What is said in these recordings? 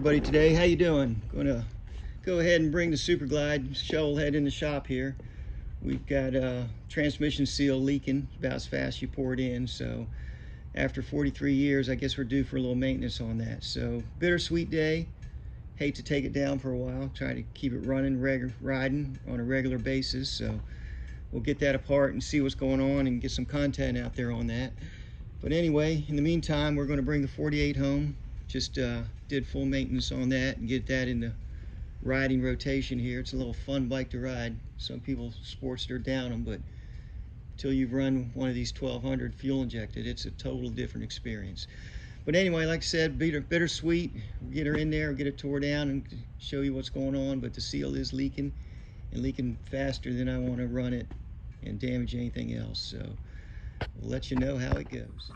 everybody today. How you doing? Going to go ahead and bring the Superglide shovel head in the shop here. We've got a transmission seal leaking about as fast as you pour it in, so after 43 years I guess we're due for a little maintenance on that. So bittersweet day. Hate to take it down for a while, try to keep it running, riding on a regular basis. So we'll get that apart and see what's going on and get some content out there on that. But anyway, in the meantime, we're going to bring the 48 home. Just did full maintenance on that and get that in the riding rotation here. It's a little fun bike to ride. Some people Sportster down them, but until you've run one of these 1200 fuel injected, it's a total different experience. But anyway, like I said, bittersweet. Get her in there, get it tore down and show you what's going on. But the seal is leaking, and leaking faster than I want to run it and damage anything else. So we'll let you know how it goes.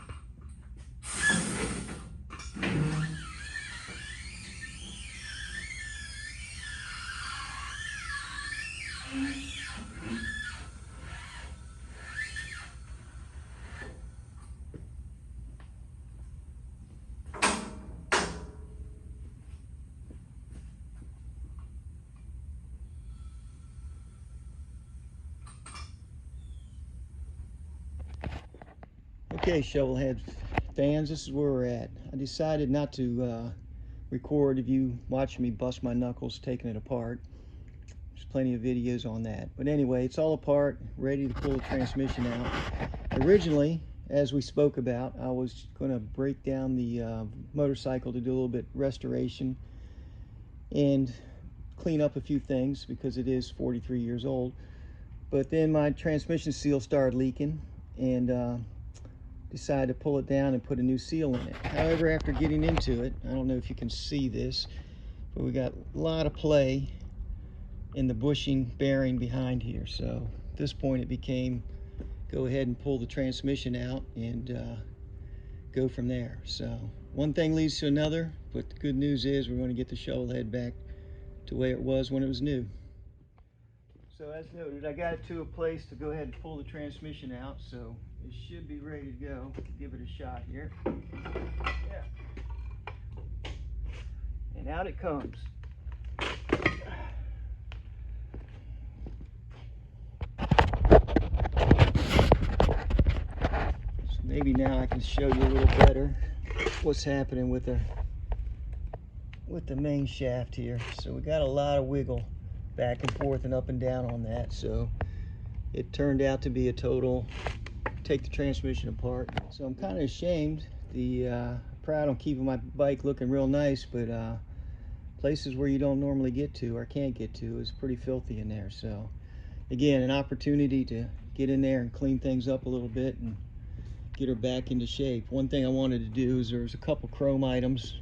Okay, Shovelhead fans, this is where we're at. I decided not to record if you watch me bust my knuckles taking it apart. There's plenty of videos on that. But anyway, it's all apart, ready to pull the transmission out. Originally, as we spoke about, I was going to break down the motorcycle to do a little bit restoration and clean up a few things because it is 43 years old. But then my transmission seal started leaking, and decided to pull it down and put a new seal in it. However, after getting into it, I don't know if you can see this, but we got a lot of play in the bushing bearing behind here. So at this point it became go ahead and pull the transmission out and go from there. So one thing leads to another, but the good news is we're going to get the shovel head back to the way it was when it was new. So as noted, I got it to a place to go ahead and pull the transmission out, so it should be ready to go. Give it a shot here. Yeah. And out it comes. So maybe now I can show you a little better what's happening with the main shaft here. So we got a lot of wiggle back and forth and up and down on that, so it turned out to be a total take the transmission apart. So I'm kind of ashamed, proud on keeping my bike looking real nice, but places where you don't normally get to or can't get to is pretty filthy in there. So again, an opportunity to get in there and clean things up a little bit and get her back into shape. One thing I wanted to do is there's a couple chrome items.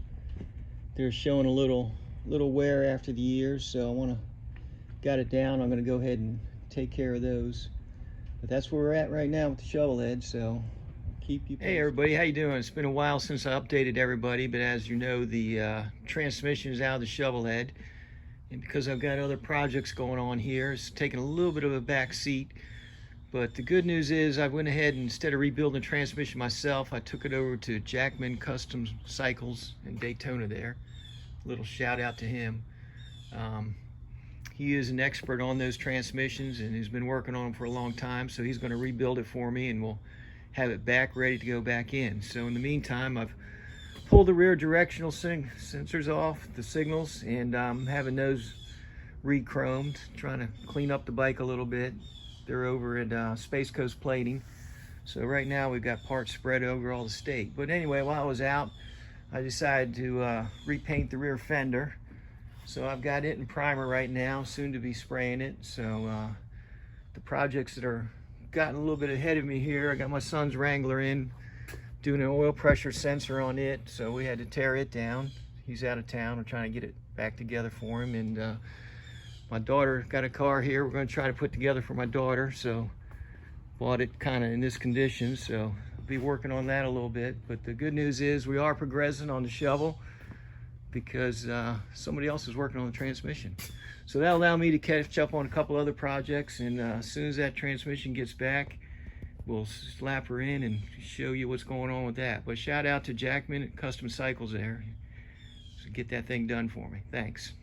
They're showing a little wear after the years, so I want to got it down. I'm going to go ahead and take care of those. But that's where we're at right now with the shovel head, so keep you posted. Hey everybody, how you doing? It's been a while since I updated everybody, but as you know, the transmission is out of the shovel head, and because I've got other projects going on here, it's taking a little bit of a back seat. But the good news is I went ahead and instead of rebuilding the transmission myself, I took it over to Jackman Custom Cycles in Daytona there. A little shout out to him. He is an expert on those transmissions and he's been working on them for a long time, so he's going to rebuild it for me and we'll have it back ready to go back in. So in the meantime, I've pulled the rear directional sensors off, the signals, and I'm having those re-chromed, trying to clean up the bike a little bit. They're over at Space Coast Plating. So right now we've got parts spread over all the state. But anyway, while I was out, I decided to repaint the rear fender. So I've got it in primer right now, soon to be spraying it. So the projects that are gotten a little bit ahead of me here, I got my son's Wrangler in, doing an oil pressure sensor on it. So we had to tear it down. He's out of town. I'm trying to get it back together for him. And my daughter got a car here. We're going to try to put together for my daughter. So bought it kind of in this condition. So I'll be working on that a little bit. But the good news is we are progressing on the shovel, because somebody else is working on the transmission. So that'll allow me to catch up on a couple other projects, and as soon as that transmission gets back, we'll slap her in and show you what's going on with that. But shout out to Jackman Custom Cycles there. get that thing done for me. Thanks.